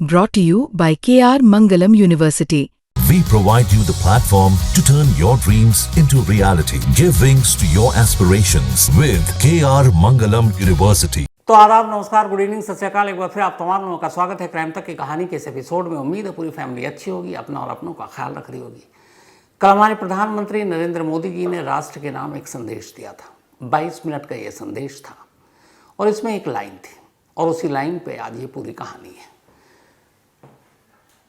Brought to you by KR Mangalam University. We provide you the platform to turn your dreams into reality. Give wings to your aspirations with KR Mangalam University. तो आदाब, नमस्कार, good evening, सत श्री अकाल। एक बार फिर आप तमाम लोगों का स्वागत है क्राइम तक की कहानी के इस एपिसोड में। उम्मीद है पूरी फैमिली अच्छी होगी, अपना और अपनों का ख्याल रख रही होगी। कल हमारे प्रधानमंत्री नरेंद्र मोदी जी ने राष्ट्र के नाम एक संदेश दिया था। 22 मिनट का ये संदेश था और इसमें एक लाइन थी और उसी लाइन पे आज ये पूरी कहानी है।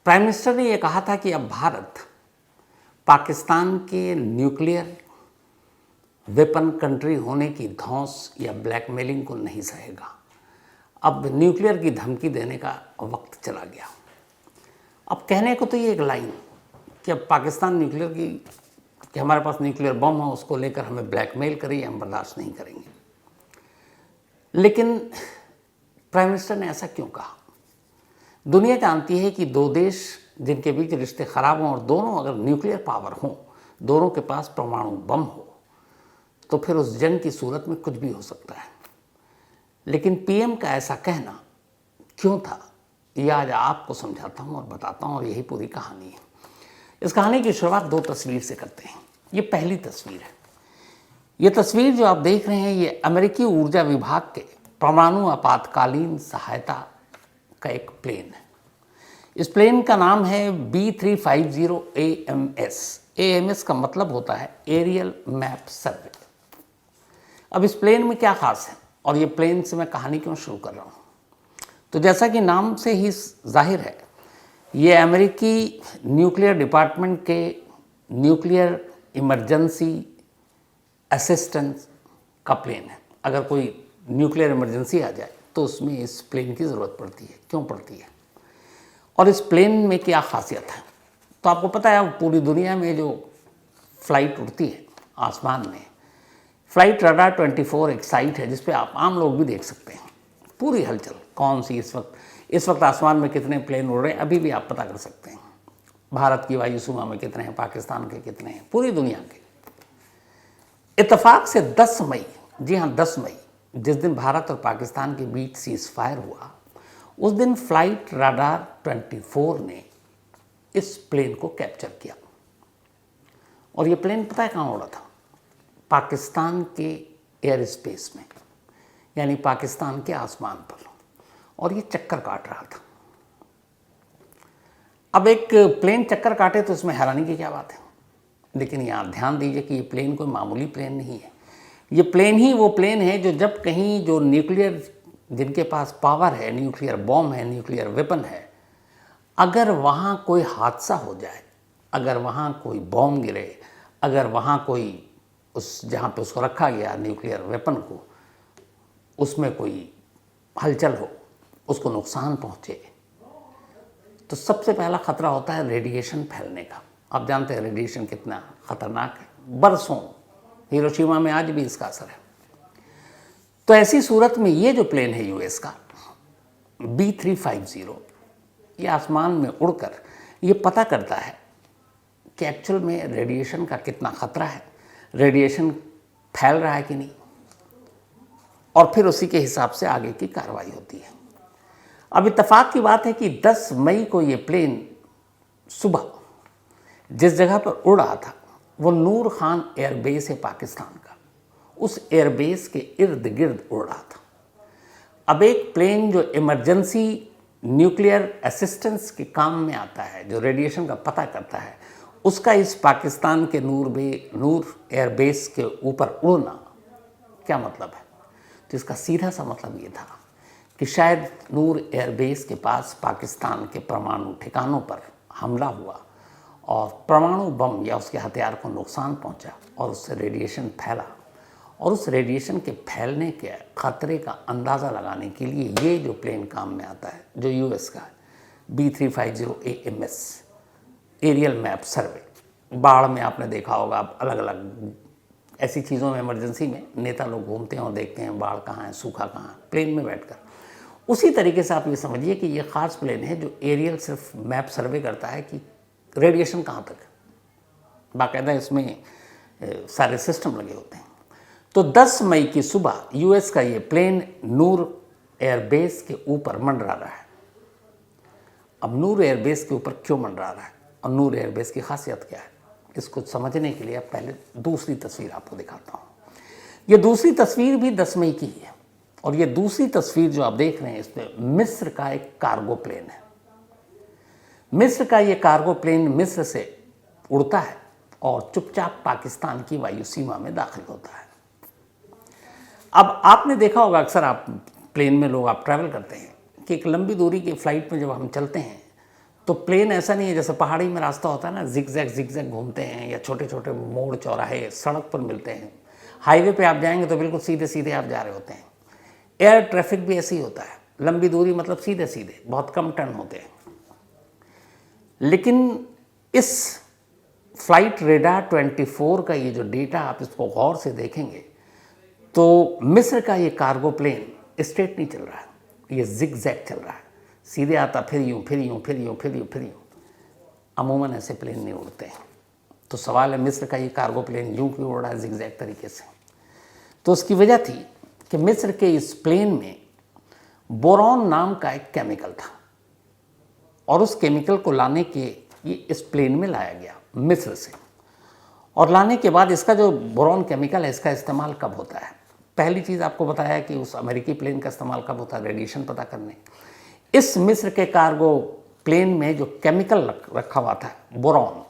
प्राइम मिनिस्टर ने यह कहा था कि अब भारत पाकिस्तान के न्यूक्लियर वेपन कंट्री होने की धौंस या ब्लैकमेलिंग को नहीं सहेगा। अब न्यूक्लियर की धमकी देने का वक्त चला गया। अब कहने को तो ये एक लाइन कि अब पाकिस्तान न्यूक्लियर की कि हमारे पास न्यूक्लियर बम हो, उसको लेकर हमें ब्लैकमेल करिए, हम बर्दाश्त नहीं करेंगे। लेकिन प्राइम मिनिस्टर ने ऐसा क्यों कहा? दुनिया जानती है कि दो देश जिनके बीच रिश्ते खराब हों और दोनों अगर न्यूक्लियर पावर हों, दोनों के पास परमाणु बम हो, तो फिर उस जंग की सूरत में कुछ भी हो सकता है। लेकिन पीएम का ऐसा कहना क्यों था, ये आज आपको समझाता हूँ और बताता हूँ, और यही पूरी कहानी है। इस कहानी की शुरुआत दो तस्वीर से करते हैं। ये पहली तस्वीर है। ये तस्वीर जो आप देख रहे हैं, ये अमेरिकी ऊर्जा विभाग के परमाणु आपातकालीन सहायता का एक प्लेन है। इस प्लेन का नाम है B350 AMS। AMS का मतलब होता है एरियल मैप सर्वे। अब इस प्लेन में क्या खास है और ये प्लेन से मैं कहानी क्यों शुरू कर रहा हूँ? तो जैसा कि नाम से ही जाहिर है, ये अमेरिकी न्यूक्लियर डिपार्टमेंट के न्यूक्लियर इमरजेंसी असिस्टेंस का प्लेन है। अगर कोई न्यूक्लियर इमरजेंसी आ जाए तो उसमें इस प्लेन की ज़रूरत पड़ती है। क्यों पड़ती है और इस प्लेन में क्या खासियत है? तो आपको पता है, पूरी दुनिया में जो फ्लाइट उड़ती है आसमान में, फ्लाइट रडार 24 एक साइट है जिस पे आप आम लोग भी देख सकते हैं पूरी हलचल कौन सी इस वक्त आसमान में कितने प्लेन उड़ रहे हैं, अभी भी आप पता कर सकते हैं। भारत की वायु सीमा में कितने हैं, पाकिस्तान के कितने हैं, पूरी दुनिया के। इत्तेफाक से 10 मई, जी हाँ 10 मई, जिस दिन भारत और पाकिस्तान के बीच सीज फायर हुआ, उस दिन फ्लाइट रडार 24 ने इस प्लेन को कैप्चर किया। और ये प्लेन पता है कहाँ उड़ा था? पाकिस्तान के एयर स्पेस में, यानी पाकिस्तान के आसमान पर, और ये चक्कर काट रहा था। अब एक प्लेन चक्कर काटे तो इसमें हैरानी की क्या बात है, लेकिन यहाँ ध्यान दीजिए कि ये प्लेन कोई मामूली प्लेन नहीं है। ये प्लेन ही वो प्लेन है जो जब कहीं जो न्यूक्लियर, जिनके पास पावर है, न्यूक्लियर बॉम्ब है, न्यूक्लियर वेपन है, अगर वहाँ कोई हादसा हो जाए, अगर वहाँ कोई बॉम्ब गिरे, अगर वहाँ कोई उस जहाँ पे उसको रखा गया न्यूक्लियर वेपन को, उसमें कोई हलचल हो, उसको नुकसान पहुँचे, तो सबसे पहला खतरा होता है रेडिएशन फैलने का। आप जानते हैं रेडिएशन कितना खतरनाक है। बरसों हिरोशिमा में आज भी इसका असर है। तो ऐसी सूरत में ये जो प्लेन है यूएस का B350, ये आसमान में उड़कर ये पता करता है कि एक्चुअल में रेडिएशन का कितना खतरा है, रेडिएशन फैल रहा है कि नहीं, और फिर उसी के हिसाब से आगे की कार्रवाई होती है। अब इत्तेफाक की बात है कि 10 मई को ये प्लेन सुबह जिस जगह पर उड़ रहा था वो नूर खान एयरबेस है पाकिस्तान का, उस एयरबेस के इर्द गिर्द उड़ रहा था। अब एक प्लेन जो इमरजेंसी न्यूक्लियर असिस्टेंस के काम में आता है, जो रेडिएशन का पता करता है, उसका इस पाकिस्तान के नूर एयरबेस के ऊपर उड़ना क्या मतलब है? तो इसका सीधा सा मतलब ये था कि शायद नूर एयरबेस के पास पाकिस्तान के परमाणु ठिकानों पर हमला हुआ और परमाणु बम या उसके हथियार को नुकसान पहुंचा और उससे रेडिएशन फैला, और उस रेडिएशन के फैलने के खतरे का अंदाज़ा लगाने के लिए ये जो प्लेन काम में आता है, जो यूएस का है, B350 AMS एरियल मैप सर्वे। बाढ़ में आपने देखा होगा, अलग अलग ऐसी चीज़ों में, इमरजेंसी में नेता लोग घूमते हैं और देखते हैं बाढ़ कहाँ है, सूखा कहाँ है, प्लेन में बैठकर। उसी तरीके से आप ये समझिए कि ये ख़ास प्लेन है जो एरियल सिर्फ मैप सर्वे करता है कि रेडिएशन कहाँ तक है। बाकायदा इसमें सारे सिस्टम लगे होते हैं। तो 10 मई की सुबह यूएस का ये प्लेन नूर एयरबेस के ऊपर मंडरा रहा है। अब नूर एयरबेस के ऊपर क्यों मंडरा रहा है और नूर एयरबेस की खासियत क्या है, इसको समझने के लिए अब पहले दूसरी तस्वीर आपको दिखाता हूँ। ये दूसरी तस्वीर भी 10 मई की है और ये दूसरी तस्वीर जो आप देख रहे हैं इसमें मिस्र का एक कार्गो प्लेन है। मिस्र का ये कार्गो प्लेन मिस्र से उड़ता है और चुपचाप पाकिस्तान की वायु सीमा में दाखिल होता है। अब आपने देखा होगा, अक्सर आप प्लेन में लोग आप ट्रैवल करते हैं कि एक लंबी दूरी की फ़्लाइट में जब हम चलते हैं तो प्लेन ऐसा नहीं है जैसे पहाड़ी में रास्ता होता है ना, जिगजैग घूमते हैं या छोटे छोटे मोड़ चौराहे सड़क पर मिलते हैं। हाईवे पे आप जाएंगे तो बिल्कुल सीधे सीधे आप जा रहे होते हैं। एयर ट्रैफिक भी ऐसे ही होता है, लंबी दूरी मतलब सीधे सीधे, बहुत कम टर्न होते हैं। लेकिन इस फ्लाइट रेडार 24 का ये जो डेटा आप इसको गौर से देखेंगे तो मिस्र का ये कार्गो प्लेन स्ट्रेट नहीं चल रहा है, ये जिगजैग चल रहा है, सीधे आता फिर यूँ फिर यूँ फिर यूँ फिर यूँ फिर यूँ। अमूमन ऐसे प्लेन नहीं उड़ते हैं। तो सवाल है मिस्र का ये कार्गो प्लेन यूँ क्यों उड़ रहा है जिगजैग तरीके से। तो उसकी वजह थी कि मिस्र के इस प्लेन में बोरॉन नाम का एक केमिकल था और उस केमिकल को लाने के ये इस प्लेन में लाया गया मिस्र से। और लाने के बाद इसका जो बोरॉन केमिकल है इसका इस्तेमाल कब होता है, पहली चीज़ आपको बताया कि उस अमेरिकी प्लेन का इस्तेमाल कब होता है, रेडिएशन पता करने। इस मिस्र के कार्गो प्लेन में जो केमिकल रखा हुआ था बोरॉन,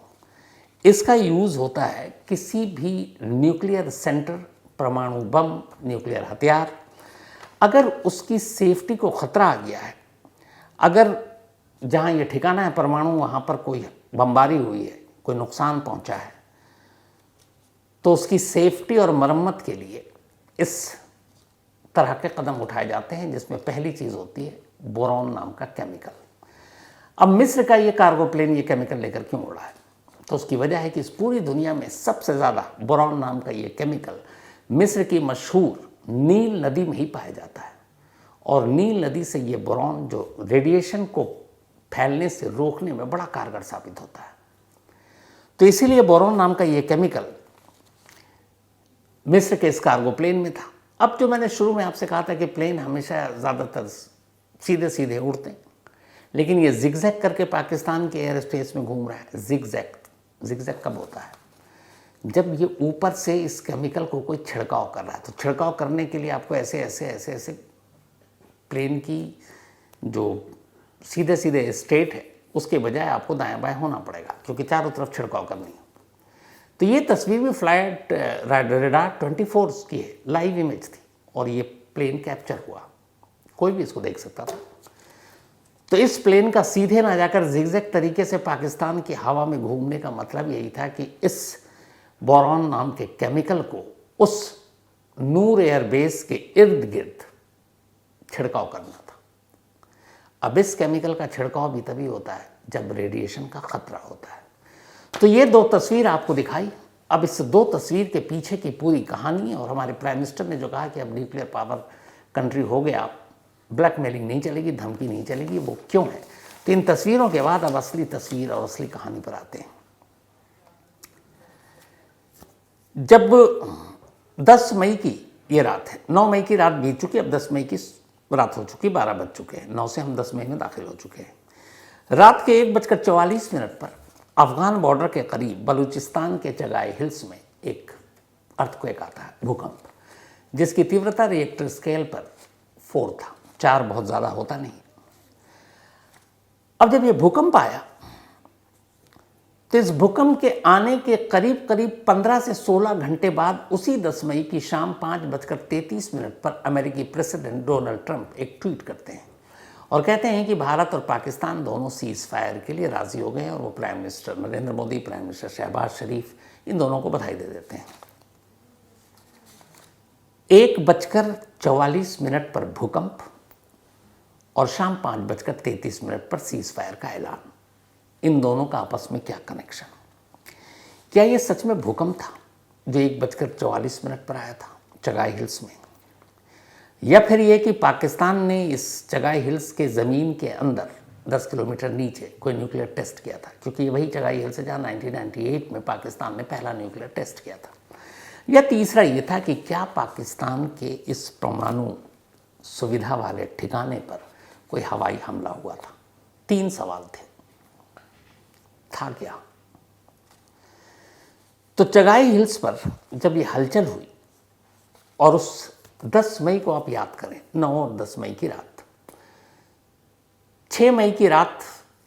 इसका यूज़ होता है किसी भी न्यूक्लियर सेंटर, परमाणु बम, न्यूक्लियर हथियार, अगर उसकी सेफ्टी को ख़तरा आ गया है, अगर जहाँ ये ठिकाना है परमाणु वहाँ पर कोई बमबारी हुई है, कोई नुकसान पहुँचा है, तो उसकी सेफ्टी और मरम्मत के लिए इस तरह के कदम उठाए जाते हैं जिसमें पहली चीज़ होती है बोरॉन नाम का केमिकल। अब मिस्र का ये कार्गो प्लेन ये केमिकल लेकर क्यों उड़ा है, तो उसकी वजह है कि इस पूरी दुनिया में सबसे ज़्यादा बोरॉन नाम का ये केमिकल मिस्र की मशहूर नील नदी में ही पाया जाता है। और नील नदी से ये बोरॉन जो रेडिएशन को फैलने से रोकने में बड़ा कारगर साबित होता है। तो इसीलिए बोरॉन नाम का ये केमिकल मिस्र के इस कार्गो प्लेन में था। अब जो मैंने शुरू में आपसे कहा था कि प्लेन हमेशा ज़्यादातर सीधे सीधे उड़ते हैं, लेकिन ये जिगजैग करके पाकिस्तान के एयर स्पेस में घूम रहा है। जिगजैग कब होता है, जब ये ऊपर से इस केमिकल को कोई छिड़काव कर रहा है। तो छिड़काव करने के लिए आपको ऐसे ऐसे ऐसे ऐसे प्लेन की जो सीधे सीधे स्ट्रेट है उसके बजाय आपको दाएं बाएं होना पड़ेगा, क्योंकि चारों तरफ छिड़काव करनी है। तो ये तस्वीर भी फ्लाइट रेडार 24 की है, लाइव इमेज थी और ये प्लेन कैप्चर हुआ, कोई भी इसको देख सकता था। तो इस प्लेन का सीधे ना जाकर जिगजैग तरीके से पाकिस्तान की हवा में घूमने का मतलब यही था कि इस बोरॉन नाम के केमिकल को उस नूर एयरबेस के इर्द गिर्द छिड़काव करना था। अब इस केमिकल का छिड़काव भी तभी होता है जब रेडिएशन का खतरा होता है। तो ये दो तस्वीर आपको दिखाई। अब इस दो तस्वीर के पीछे की पूरी कहानी और हमारे प्राइम मिनिस्टर ने जो कहा कि अब न्यूक्लियर पावर कंट्री हो गया, ब्लैकमेलिंग नहीं चलेगी, धमकी नहीं चलेगी, वो क्यों है। तो इन तस्वीरों के बाद अब असली तस्वीर और असली कहानी पर आते हैं। जब 10 मई की ये रात है, 9 मई की रात बीत चुकी, अब 10 मई की रात हो चुकी, 12 बज चुके हैं, 9 से हम 10 मई में दाखिल हो चुके हैं। रात के 1:44 पर अफगान बॉर्डर के करीब बलूचिस्तान के चगाई हिल्स में एक अर्थक्वेक आता है, भूकंप, जिसकी तीव्रता रिएक्टर स्केल पर 4 था, 4 बहुत ज़्यादा होता नहीं। अब जब ये भूकंप आया तो इस भूकंप के आने के करीब करीब 15 से 16 घंटे बाद उसी 10 मई की शाम 5:33 पर अमेरिकी प्रेसिडेंट डोनाल्ड ट्रंप एक ट्वीट करते हैं और कहते हैं कि भारत और पाकिस्तान दोनों सीज फायर के लिए राजी हो गए हैं और वो prime minister Narendra Modi, prime minister Shehbaz Sharif, इन दोनों को बधाई दे देते हैं। 1:44 पर भूकंप और शाम 5:33 पर सीज फायर का ऐलान। इन दोनों का आपस में क्या कनेक्शन? क्या ये सच में भूकंप था जो 1:44 पर आया था चगाई हिल्स में, या फिर ये कि पाकिस्तान ने इस चगाई हिल्स के ज़मीन के अंदर 10 किलोमीटर नीचे कोई न्यूक्लियर टेस्ट किया था, क्योंकि ये वही चगाई हिल्स है जहाँ 1998 में पाकिस्तान ने पहला न्यूक्लियर टेस्ट किया था। या तीसरा ये था कि क्या पाकिस्तान के इस परमाणु सुविधा वाले ठिकाने पर कोई हवाई हमला हुआ था। 3 सवाल थे, था क्या? तो चगाई हिल्स पर जब ये हलचल हुई और उस 10 मई को आप याद करें, 9 और 10 मई की रात, 6 मई की रात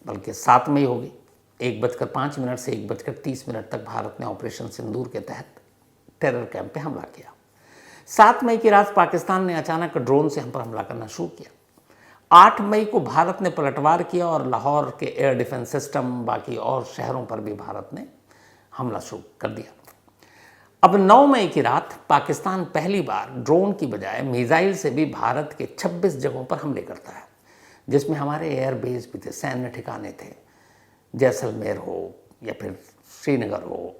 बल्कि 7 मई होगी, 1:05 से 1:30 तक भारत ने ऑपरेशन सिंदूर के तहत टेरर कैंप पे हमला किया। 7 मई की रात पाकिस्तान ने अचानक ड्रोन से हम पर हमला करना शुरू किया। 8 मई को भारत ने पलटवार किया और लाहौर के एयर डिफेंस सिस्टम, बाकी और शहरों पर भी भारत ने हमला शुरू कर दिया। अब 9 मई की रात पाकिस्तान पहली बार ड्रोन की बजाय मिसाइल से भी भारत के 26 जगहों पर हमले करता है, जिसमें हमारे एयर बेस भी थे, सैन्य ठिकाने थे, जैसलमेर हो या फिर श्रीनगर हो,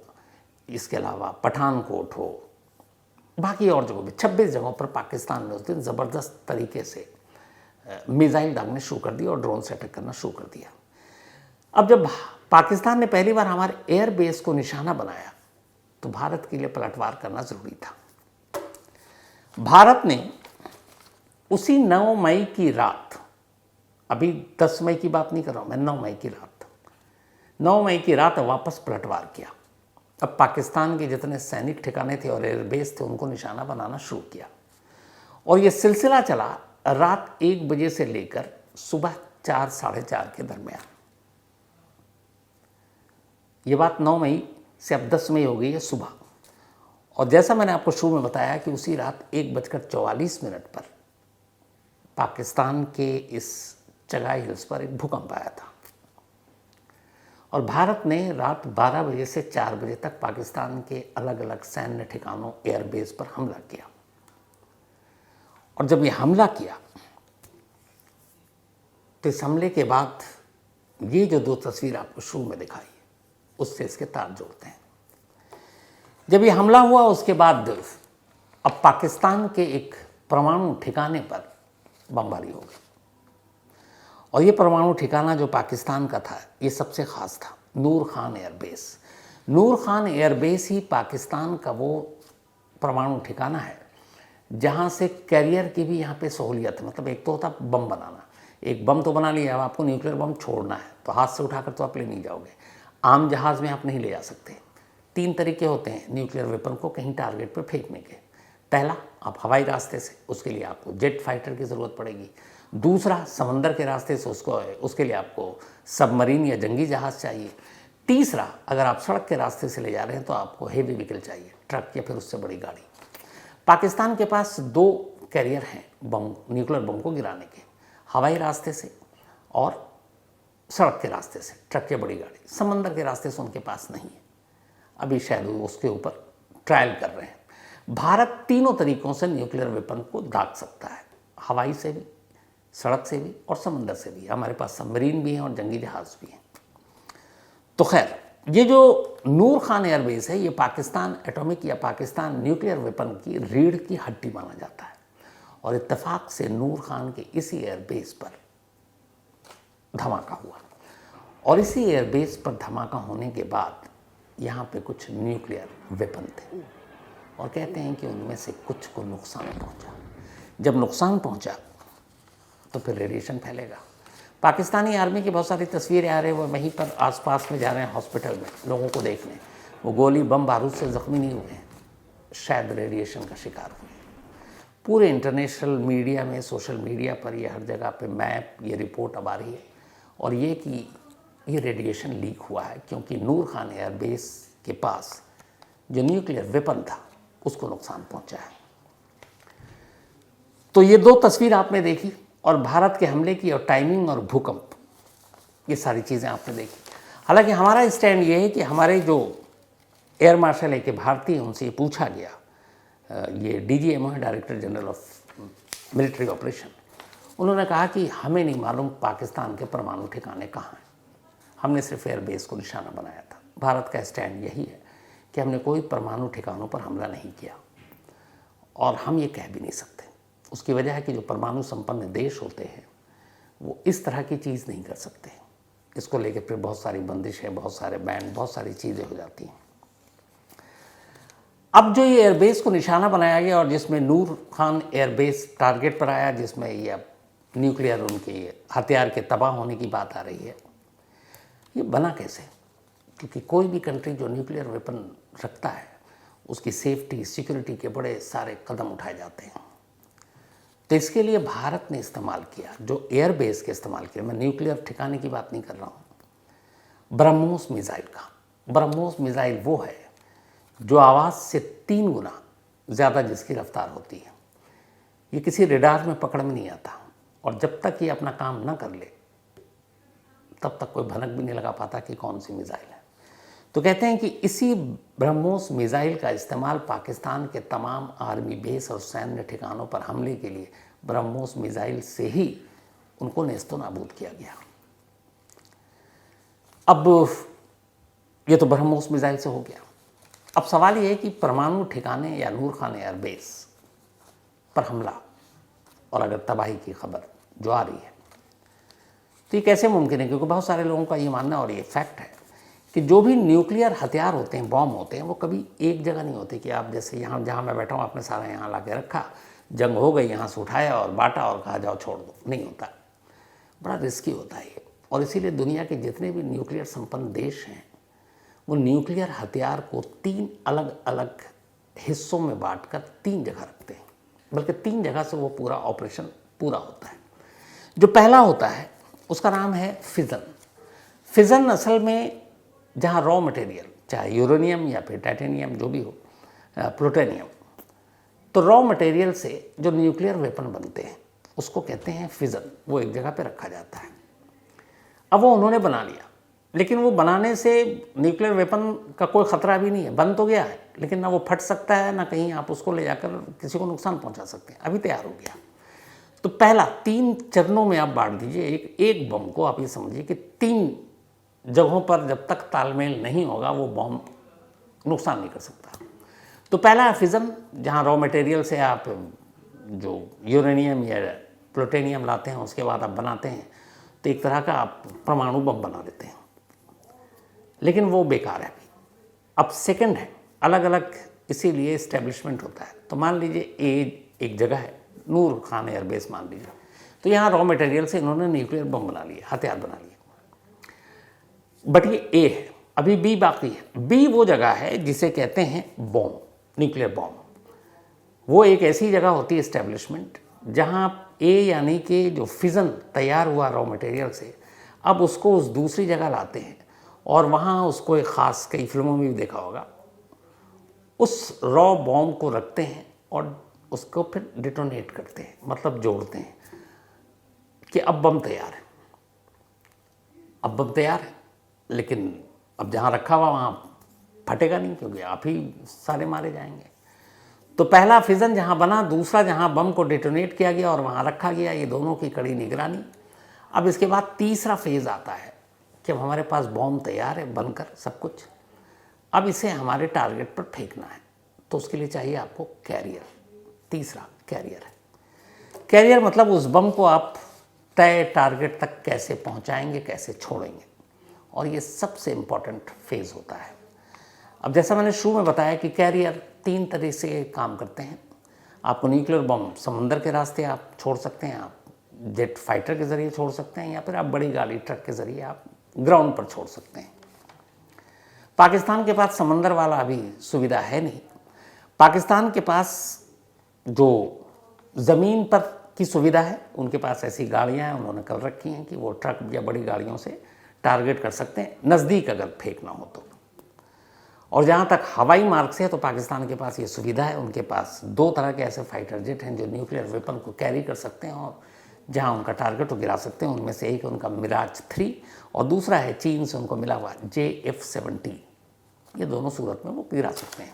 इसके अलावा पठानकोट हो, बाकी और जगहों पर 26 जगहों पर पाकिस्तान ने उस दिन ज़बरदस्त तरीके से मिसाइल दागने शुरू कर दिया और ड्रोन से अटैक करना शुरू कर दिया। अब जब पाकिस्तान ने पहली बार हमारे एयर बेस को निशाना बनाया तो भारत के लिए पलटवार करना ज़रूरी था। भारत ने उसी 9 मई की रात, अभी 10 मई की बात नहीं कर रहा हूँ मैं, 9 मई की रात, 9 मई की रात वापस पलटवार किया। अब पाकिस्तान के जितने सैनिक ठिकाने थे और एयरबेस थे उनको निशाना बनाना शुरू किया और ये सिलसिला चला रात 1 बजे से लेकर सुबह 4 साढ़े 4 के दरमियान। ये बात 9 मई से अब 10 मई हो गई है सुबह, और जैसा मैंने आपको शुरू में बताया कि उसी रात 1:44 पर पाकिस्तान के इस चगाई हिल्स पर एक भूकंप आया था और भारत ने रात 12 बजे से 4 बजे तक पाकिस्तान के अलग अलग सैन्य ठिकानों, एयरबेस पर हमला किया। और जब ये हमला किया तो इस हमले के बाद ये जो 2 तस्वीर आपको शुरू में दिखाई उससे इसके तार जोड़ते हैं। जब ये हमला हुआ उसके बाद अब पाकिस्तान के एक परमाणु ठिकाने पर बमबारी हो गई और ये परमाणु ठिकाना जो पाकिस्तान का था ये सबसे ख़ास था, नूर खान एयरबेस। नूर खान एयरबेस ही पाकिस्तान का वो परमाणु ठिकाना है जहाँ से कैरियर की भी यहाँ पे सहूलियत है। मतलब एक तो होता बम बनाना, एक बम तो बना लिया, अब आपको न्यूक्लियर बम छोड़ना है तो हाथ से उठाकर तो आप ले नहीं जाओगे, आम जहाज़ में आप नहीं ले जा सकते। 3 तरीके होते हैं न्यूक्लियर वेपन को कहीं टारगेट पर फेंकने के। पहला, आप हवाई रास्ते से, उसके लिए आपको जेट फाइटर की ज़रूरत पड़ेगी। दूसरा, समंदर के रास्ते से उसके लिए आपको सबमरीन या जंगी जहाज़ चाहिए। तीसरा, अगर आप सड़क के रास्ते से ले जा रहे हैं तो आपको हेवी व्हीकल चाहिए, ट्रक या फिर उससे बड़ी गाड़ी। पाकिस्तान के पास 2 कैरियर हैं बम, न्यूक्लियर बम को गिराने के, हवाई रास्ते से और सड़क के रास्ते से, ट्रक या बड़ी गाड़ी। समंदर के रास्ते से उनके पास नहीं है, अभी शायद वो उसके ऊपर ट्रायल कर रहे हैं। भारत तीनों तरीक़ों से न्यूक्लियर वेपन को दाग सकता है, हवाई से भी, सड़क से भी और समंदर से भी। हमारे पास सबमरीन भी हैं और जंगी जहाज़ भी हैं। तो खैर, ये जो नूर खान एयरबेस है ये पाकिस्तान एटॉमिक या पाकिस्तान न्यूक्लियर वेपन की रीढ़ की हड्डी माना जाता है और इत्तेफाक से नूर खान के इसी एयरबेस पर धमाका हुआ और इसी एयरबेस पर धमाका होने के बाद यहाँ पे कुछ न्यूक्लियर वेपन थे और कहते हैं कि उनमें से कुछ को नुकसान पहुँचा। जब नुकसान पहुँचा तो फिर रेडिएशन फैलेगा। पाकिस्तानी आर्मी की बहुत सारी तस्वीरें आ रही हैं, वो वहीं पर आसपास में जा रहे हैं हॉस्पिटल में लोगों को देखने, वो गोली बम बारूद से ज़ख्मी नहीं हुए हैं, शायद रेडिएशन का शिकार हुए। पूरे इंटरनेशनल मीडिया में, सोशल मीडिया पर, ये हर जगह पे मैप, ये रिपोर्ट अब आ रही है और ये कि ये रेडिएशन लीक हुआ है क्योंकि नूर खान एयरबेस के पास जो न्यूक्लियर वेपन था उसको नुकसान पहुंचा है। तो ये 2 तस्वीर आपने देखी और भारत के हमले की और टाइमिंग और भूकंप, ये सारी चीज़ें आपने देखी। हालांकि हमारा स्टैंड ये है कि हमारे जो एयर मार्शल है कि भारतीय, उनसे ये पूछा गया, ये DGMO है, director general of military operation, उन्होंने कहा कि हमें नहीं मालूम पाकिस्तान के परमाणु ठिकाने कहाँ हैं, हमने सिर्फ एयरबेस को निशाना बनाया था। भारत का स्टैंड यही है कि हमने कोई परमाणु ठिकानों पर हमला नहीं किया और हम ये कह भी नहीं सकते। उसकी वजह है कि जो परमाणु संपन्न देश होते हैं वो इस तरह की चीज़ नहीं कर सकते, इसको लेकर फिर बहुत सारी बंदिशें, बहुत सारे बैन, बहुत सारी चीज़ें हो जाती हैं। अब जो ये एयरबेस को निशाना बनाया गया और जिसमें नूर खान एयरबेस टारगेट पर आया, जिसमें ये न्यूक्लियर उनके हथियार के तबाह होने की बात आ रही है। ये बना कैसे? क्योंकि कोई भी कंट्री जो न्यूक्लियर वेपन रखता है उसकी सेफ्टी सिक्योरिटी के बड़े सारे कदम उठाए जाते हैं। तो इसके लिए भारत ने इस्तेमाल किया, जो एयरबेस के इस्तेमाल किया, मैं न्यूक्लियर ठिकाने की बात नहीं कर रहा हूँ, ब्रह्मोस मिसाइल का। ब्रह्मोस मिसाइल वो है जो आवाज़ से 3 गुना ज़्यादा जिसकी रफ्तार होती है। ये किसी रेडार में पकड़ में नहीं आता और जब तक ये अपना काम न कर ले तब तक कोई भनक भी नहीं लगा पाता कि कौन सी मिसाइल है। तो कहते हैं कि इसी ब्रह्मोस मिसाइल का इस्तेमाल पाकिस्तान के तमाम आर्मी बेस और सैन्य ठिकानों पर हमले के लिए ब्रह्मोस मिसाइल से ही उनको नेस्तो नाबूद किया गया। अब ये तो ब्रह्मोस मिसाइल से हो गया। अब सवाल ये है कि परमाणु ठिकाने या नूर खान एयरबेस पर हमला और अगर तबाही की खबर जो आ रही है तो ये कैसे मुमकिन है? क्योंकि बहुत सारे लोगों का ये मानना और ये फैक्ट है कि जो भी न्यूक्लियर हथियार होते हैं, बॉम्ब होते हैं, वो कभी एक जगह नहीं होते कि आप जैसे यहाँ जहाँ मैं बैठा हूँ आपने सारा यहाँ ला के रखा, जंग हो गई, यहाँ से उठाया और बांटा और कहा जाओ छोड़ दो। नहीं होता, बड़ा रिस्की होता है ये। और इसीलिए दुनिया के जितने भी न्यूक्लियर संपन्न देश हैं वो न्यूक्लियर हथियार को 3 अलग अलग हिस्सों में बांटकर 3 जगह रखते हैं, बल्कि 3 जगह से वो पूरा ऑपरेशन पूरा होता है। जो पहला होता है उसका नाम है फिजन। फिजन असल में जहाँ रॉ मटेरियल, चाहे यूरेनियम या फिर टाइटेनियम जो भी हो, प्लूटोनियम, तो रॉ मटेरियल से जो न्यूक्लियर वेपन बनते हैं उसको कहते हैं फिजन। वो एक जगह पे रखा जाता है। अब वो उन्होंने बना लिया, लेकिन वो बनाने से न्यूक्लियर वेपन का कोई ख़तरा भी नहीं है, बन तो गया है, लेकिन ना वो फट सकता है ना कहीं आप उसको ले जाकर किसी को नुकसान पहुंचा सकते हैं। अभी तैयार हो गया। तो पहला 3 चरणों में आप बांट दीजिए। एक बम को आप ये समझिए कि 3 जगहों पर जब तक तालमेल नहीं होगा वो बम नुकसान नहीं कर सकता। तो पहला है फिजन, जहाँ रॉ मटेरियल से आप जो यूरेनियम या प्लूटोनियम लाते हैं उसके बाद आप बनाते हैं, तो एक तरह का आप परमाणु बम बना लेते हैं, लेकिन वो बेकार है। अब सेकंड है अलग अलग, इसीलिए इस्टेब्लिशमेंट होता है। तो मान लीजिए एक जगह है नूर खान एयरबेस मान लीजिए, तो यहाँ रॉ मटेरियल से इन्होंने न्यूक्लियर बम बना लिए, हथियार बना लिए। बट ये ए है, अभी बी बाकी है। बी वो जगह है जिसे कहते हैं बॉम्ब, न्यूक्लियर बॉम्ब। वो एक ऐसी जगह होती है इस्टेब्लिशमेंट जहाँ ए यानी कि जो फिजन तैयार हुआ रॉ मटेरियल से, अब उसको उस दूसरी जगह लाते हैं और वहाँ उसको एक ख़ास, कई फिल्मों में भी देखा होगा, उस रॉ बॉम्ब को रखते हैं और उसको फिर डिटोनेट करते हैं, मतलब जोड़ते हैं कि अब बम तैयार है। अब बम तैयार है, लेकिन अब जहाँ रखा हुआ वहाँ फटेगा नहीं, क्योंकि आप ही सारे मारे जाएंगे। तो पहला फिजन जहाँ बना, दूसरा जहाँ बम को डिटोनेट किया गया और वहाँ रखा गया, ये दोनों की कड़ी निगरानी। अब इसके बाद तीसरा फेज़ आता है कि अब हमारे पास बॉम्ब तैयार है बनकर सब कुछ, अब इसे हमारे टारगेट पर फेंकना है। तो उसके लिए चाहिए आपको कैरियर। तीसरा कैरियर है। कैरियर मतलब उस बम को आप तय टारगेट तक कैसे पहुंचाएंगे, कैसे छोड़ेंगे, और ये सबसे इम्पॉर्टेंट फेज़ होता है। अब जैसा मैंने शुरू में बताया कि कैरियर 3 तरह से काम करते हैं। आपको न्यूक्लियर बम समंदर के रास्ते आप छोड़ सकते हैं, आप जेट फाइटर के ज़रिए छोड़ सकते हैं, या फिर आप बड़ी गाड़ी ट्रक के ज़रिए आप ग्राउंड पर छोड़ सकते हैं। पाकिस्तान के पास समंदर वाला अभी सुविधा है नहीं। पाकिस्तान के पास जो ज़मीन पर की सुविधा है, उनके पास ऐसी गाड़ियाँ हैं, उन्होंने कर रखी हैं कि वो ट्रक या बड़ी गाड़ियों से टारगेट कर सकते हैं, नज़दीक अगर फेंकना हो तो। और जहाँ तक हवाई मार्ग से है तो पाकिस्तान के पास ये सुविधा है। उनके पास 2 तरह के ऐसे फाइटर जेट हैं जो न्यूक्लियर वेपन को कैरी कर सकते हैं और जहाँ उनका टारगेट को गिरा सकते हैं। उनमें से एक है उनका मिराज 3 और दूसरा है चीन से उनको मिला हुआ JF-17। ये दोनों सूरत में वो गिरा सकते हैं।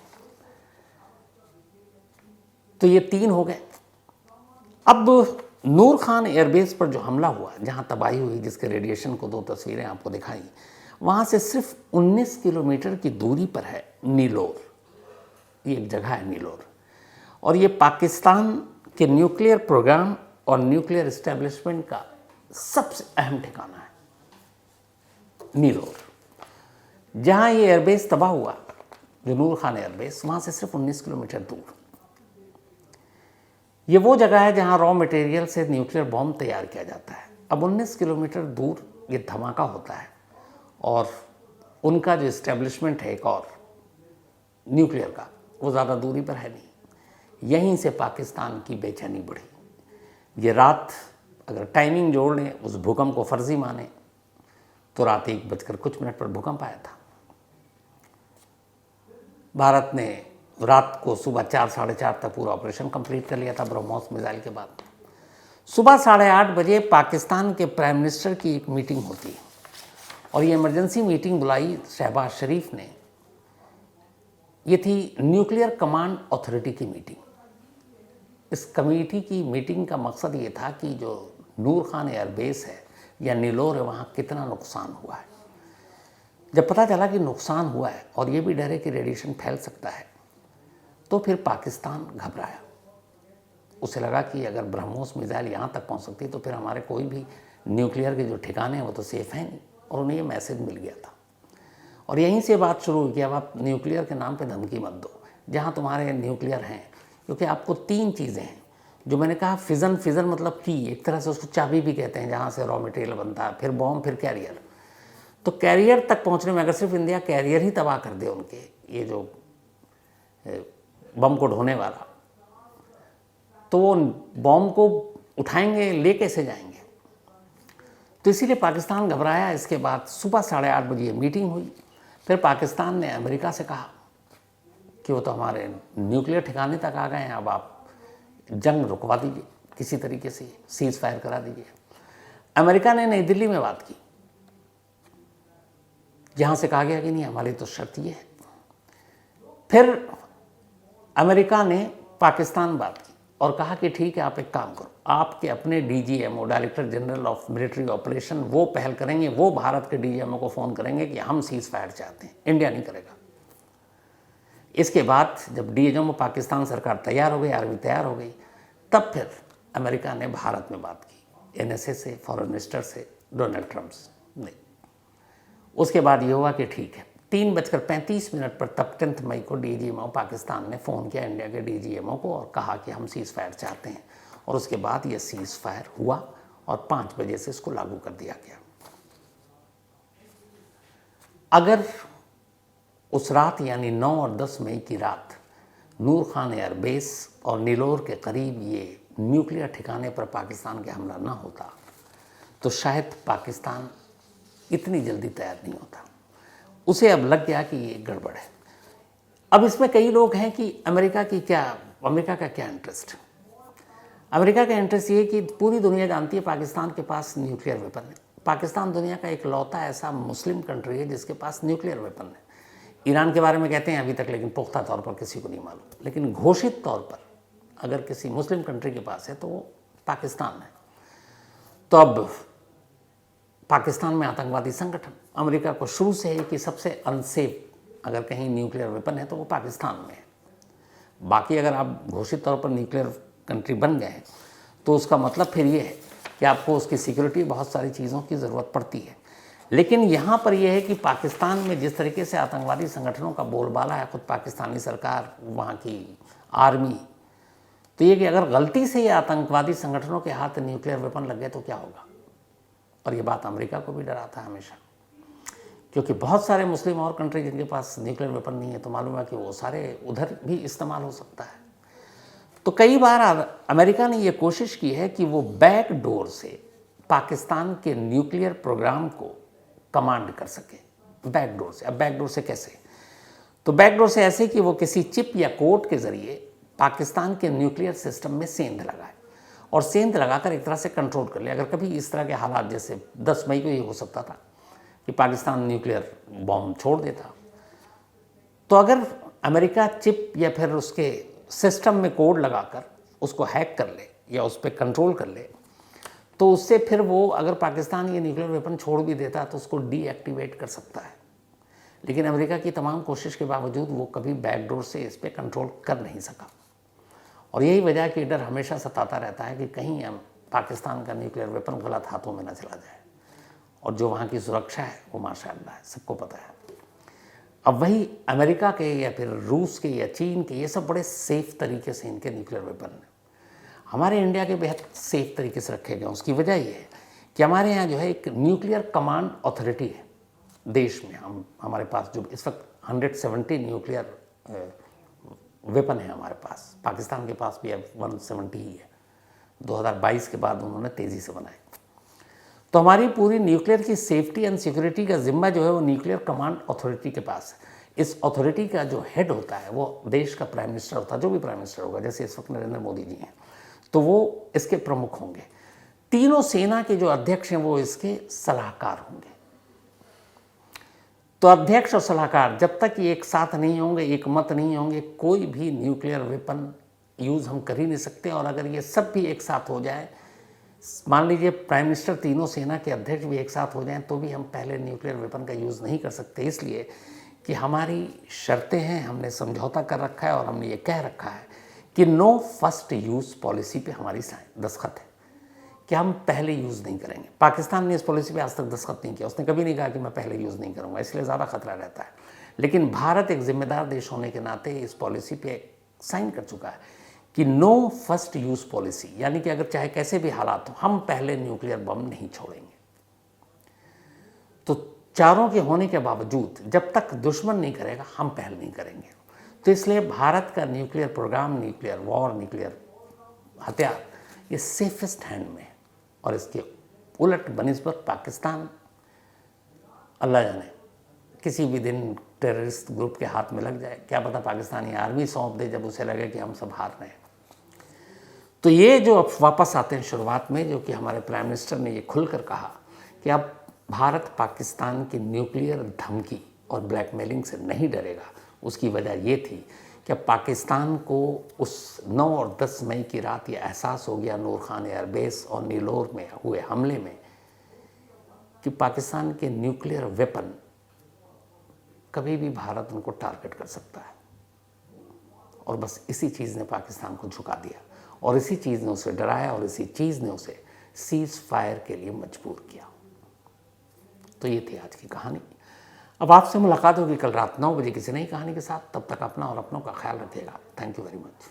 तो ये 3 हो गए। अब नूर खान एयरबेस पर जो हमला हुआ, जहाँ तबाही हुई, जिसके रेडिएशन को 2 तस्वीरें आपको दिखाई, वहाँ से सिर्फ 19 किलोमीटर की दूरी पर है नीलोर। ये एक जगह है नीलोर, और ये पाकिस्तान के न्यूक्लियर प्रोग्राम और न्यूक्लियर इस्टेब्लिशमेंट का सबसे अहम ठिकाना है नीलोर। जहाँ ये एयरबेस तबाह हुआ, जो नूर खान एयरबेस, वहाँ से सिर्फ 19 किलोमीटर दूर। ये वो जगह है जहाँ रॉ मटेरियल से न्यूक्लियर बॉम्ब तैयार किया जाता है। अब 19 किलोमीटर दूर ये धमाका होता है और उनका जो इस्टेब्लिशमेंट है एक और न्यूक्लियर का, वो ज़्यादा दूरी पर है नहीं। यहीं से पाकिस्तान की बेचैनी बढ़ी। ये रात अगर टाइमिंग जोड़ लें, उस भूकंप को फर्जी माने, तो रात 1:00 पर भूकंप आया था। भारत ने रात को सुबह 4 साढ़े 4 तक पूरा ऑपरेशन कंप्लीट कर लिया था ब्रह्मोस मिसाइल के बाद। सुबह 8:30 बजे पाकिस्तान के प्राइम मिनिस्टर की एक मीटिंग होती है और ये इमरजेंसी मीटिंग बुलाई शहबाज शरीफ ने। ये थी न्यूक्लियर कमांड अथॉरिटी की मीटिंग। इस कमेटी की मीटिंग का मकसद ये था कि जो नूर खान एयरबेस है या नीलोर है, वहाँ कितना नुकसान हुआ है। जब पता चला कि नुकसान हुआ है और ये भी डर है कि रेडिएशन फैल सकता है, तो फिर पाकिस्तान घबराया। उसे लगा कि अगर ब्रह्मोस मिसाइल यहाँ तक पहुँच सकती है तो फिर हमारे कोई भी न्यूक्लियर के जो ठिकाने हैं वो तो सेफ हैं नहीं। और उन्हें ये मैसेज मिल गया था और यहीं से बात शुरू हुई कि अब आप न्यूक्लियर के नाम पे धमकी मत दो जहाँ तुम्हारे न्यूक्लियर हैं। क्योंकि आपको 3 चीज़ें हैं जो मैंने कहा, फिज़न मतलब की, एक तरह से उसको चाबी भी कहते हैं, जहाँ से रॉ मटेरियल बनता है, फिर बॉम्ब, फिर कैरियर। तो कैरियर तक पहुँचने में अगर सिर्फ इंडिया कैरियर ही तबाह कर दे उनके, ये जो बम को ढोने वाला, तो वो बॉम्ब को उठाएंगे, ले कैसे जाएंगे। तो इसीलिए पाकिस्तान घबराया। इसके बाद सुबह 8:30 बजे मीटिंग हुई। फिर पाकिस्तान ने अमेरिका से कहा कि वो तो हमारे न्यूक्लियर ठिकाने तक आ गए हैं, अब आप जंग रुकवा दीजिए, किसी तरीके से सीज फायर करा दीजिए। अमेरिका ने नई दिल्ली में बात की, जहाँ से कहा गया कि नहीं, हमारी तो शर्त ये है। फिर अमेरिका ने पाकिस्तान बात की और कहा कि ठीक है, आप एक काम करो, आपके अपने DGMO, director general of military operation, वो पहल करेंगे, वो भारत के DGMO को फ़ोन करेंगे कि हम सीज फायर चाहते हैं, इंडिया नहीं करेगा। इसके बाद जब DGMO पाकिस्तान सरकार तैयार हो गई, आर्मी तैयार हो गई, तब फिर अमेरिका ने भारत में बात की, NSA से, फॉरेन मिनिस्टर से, डोनाल्ड ट्रंप से नहीं। उसके बाद ये हुआ कि ठीक है, 3:35 पर तब 10 मई को DGMO पाकिस्तान ने फ़ोन किया इंडिया के DGMO को और कहा कि हम सीज़ फायर चाहते हैं। और उसके बाद ये सीज़ फायर हुआ और 5 बजे से इसको लागू कर दिया गया। अगर उस रात यानी 9 और 10 मई की रात नूर खान एयरबेस और नीलोर के करीब ये न्यूक्लियर ठिकाने पर पाकिस्तान के हमला ना होता, तो शायद पाकिस्तान इतनी जल्दी तैयार नहीं होता। उसे अब लग गया कि ये गड़बड़ है। अब इसमें कई लोग हैं कि अमेरिका का क्या इंटरेस्ट। अमेरिका का इंटरेस्ट ये है कि पूरी दुनिया जानती है पाकिस्तान के पास न्यूक्लियर वेपन है। पाकिस्तान दुनिया का इकलौता ऐसा मुस्लिम कंट्री है जिसके पास न्यूक्लियर वेपन है। ईरान के बारे में कहते हैं अभी तक, लेकिन पुख्ता तौर पर किसी को नहीं मालूम। लेकिन घोषित तौर पर अगर किसी मुस्लिम कंट्री के पास है तो वो पाकिस्तान है। तो अब पाकिस्तान में आतंकवादी संगठन, अमेरिका को शुरू से है कि सबसे अनसेफ अगर कहीं न्यूक्लियर वेपन है तो वो पाकिस्तान में है। बाकी अगर आप घोषित तौर पर न्यूक्लियर कंट्री बन गए हैं तो उसका मतलब फिर ये है कि आपको उसकी सिक्योरिटी, बहुत सारी चीज़ों की ज़रूरत पड़ती है। लेकिन यहाँ पर यह है कि पाकिस्तान में जिस तरीके से आतंकवादी संगठनों का बोलबाला है, खुद पाकिस्तानी सरकार, वहाँ की आर्मी, तो ये कि अगर गलती से ये आतंकवादी संगठनों के हाथ न्यूक्लियर वेपन लग गए तो क्या होगा। और ये बात अमेरिका को भी डराता है हमेशा, क्योंकि बहुत सारे मुस्लिम और कंट्री जिनके पास न्यूक्लियर वेपन नहीं है तो मालूम है कि वो सारे उधर भी इस्तेमाल हो सकता है। तो कई बार अमेरिका ने ये कोशिश की है कि वो बैक डोर से पाकिस्तान के न्यूक्लियर प्रोग्राम को कमांड कर सके, बैक डोर से। अब बैक डोर से कैसे? तो बैक डोर से ऐसे कि वो किसी चिप या कोड के ज़रिए पाकिस्तान के न्यूक्लियर सिस्टम में सेंध लगाए और सेंध लगाकर एक तरह से कंट्रोल कर ले। अगर कभी इस तरह के हालात, जैसे 10 मई को ये हो सकता था कि पाकिस्तान न्यूक्लियर बॉम्ब छोड़ देता, तो अगर अमेरिका चिप या फिर उसके सिस्टम में कोड लगाकर उसको हैक कर ले या उस पर कंट्रोल कर ले, तो उससे फिर वो, अगर पाकिस्तान ये न्यूक्लियर वेपन छोड़ भी देता तो उसको डीएक्टिवेट कर सकता है। लेकिन अमेरिका की तमाम कोशिश के बावजूद वो कभी बैकडोर से इस पर कंट्रोल कर नहीं सका। और यही वजह कि डर हमेशा सताता रहता है कि कहीं हम पाकिस्तान का न्यूक्लियर वेपन गलत हाथों में न चला जाए। और जो वहाँ की सुरक्षा है वो माशाअल्लाह है, सबको पता है। अब वही अमेरिका के या फिर रूस के या चीन के, ये सब बड़े सेफ तरीके से इनके न्यूक्लियर वेपन हैं। हमारे इंडिया के बेहद सेफ तरीके से रखे गए। उसकी वजह ये है कि हमारे यहाँ जो है एक न्यूक्लियर कमांड अथॉरिटी है देश में। हमारे पास जो इस वक्त 170 न्यूक्लियर वेपन है हमारे पास, पाकिस्तान के पास भी अब 170 ही है। 2022 के बाद उन्होंने तेज़ी से बनाए। तो हमारी पूरी न्यूक्लियर की सेफ्टी एंड सिक्योरिटी का जिम्मा जो है वो न्यूक्लियर कमांड अथॉरिटी के पास है। इस अथॉरिटी का जो हेड होता है वो देश का प्राइम मिनिस्टर होता है, जो भी प्राइम मिनिस्टर होगा, जैसे इस वक्त नरेंद्र मोदी जी हैं तो वो इसके प्रमुख होंगे। तीनों सेना के जो अध्यक्ष हैं वो इसके सलाहकार होंगे। तो अध्यक्ष और सलाहकार जब तक ये एक साथ नहीं होंगे, एक मत नहीं होंगे, कोई भी न्यूक्लियर वेपन यूज़ हम कर ही नहीं सकते। और अगर ये सब भी एक साथ हो जाए, मान लीजिए प्राइम मिनिस्टर, तीनों सेना के अध्यक्ष भी एक साथ हो जाएं, तो भी हम पहले न्यूक्लियर वेपन का यूज़ नहीं कर सकते, इसलिए कि हमारी शर्तें हैं, हमने समझौता कर रखा है और हमने ये कह रखा है कि नो फर्स्ट यूज़ पॉलिसी पे हमारी दस्तखत है कि हम पहले यूज़ नहीं करेंगे। पाकिस्तान ने इस पॉलिसी पे आज तक दस्तखत नहीं किया, उसने कभी नहीं कहा कि मैं पहले यूज़ नहीं करूँगा, इसलिए ज़्यादा खतरा रहता है। लेकिन भारत एक जिम्मेदार देश होने के नाते इस पॉलिसी पे साइन कर चुका है कि नो फर्स्ट यूज़ पॉलिसी, यानी कि अगर चाहे कैसे भी हालात हो, हम पहले न्यूक्लियर बम नहीं छोड़ेंगे। तो चारों के होने के बावजूद जब तक दुश्मन नहीं करेगा, हम पहले नहीं करेंगे। तो इसलिए भारत का nuclear programme, nuclear war, nuclear हथियार, ये सेफेस्ट हैंड में है। और इसके उलट बनिस्बत पाकिस्तान, अल्लाह जाने, किसी भी दिन टेररिस्ट ग्रुप के हाथ में लग जाए, क्या पता पाकिस्तानी आर्मी सौंप दे जब उसे लगे कि हम सब हार रहे हैं। तो ये जो अब वापस आते हैं शुरुआत में, जो कि हमारे प्राइम मिनिस्टर ने ये खुलकर कहा कि अब भारत पाकिस्तान की न्यूक्लियर धमकी और ब्लैकमेलिंग से नहीं डरेगा, उसकी वजह ये थी कि पाकिस्तान को उस 9 और 10 मई की रात ये एहसास हो गया नूर खान एयरबेस और नीलोर में हुए हमले में कि पाकिस्तान के न्यूक्लियर वेपन कभी भी भारत उनको टारगेट कर सकता है। और बस इसी चीज़ ने पाकिस्तान को झुका दिया और इसी चीज़ ने उसे डराया और इसी चीज़ ने उसे सीज फायर के लिए मजबूर किया। तो ये थी आज की कहानी। अब आपसे मुलाकात होगी कल रात 9 बजे किसी नई कहानी के साथ। तब तक अपना और अपनों का ख्याल रखिएगा। Thank you very much.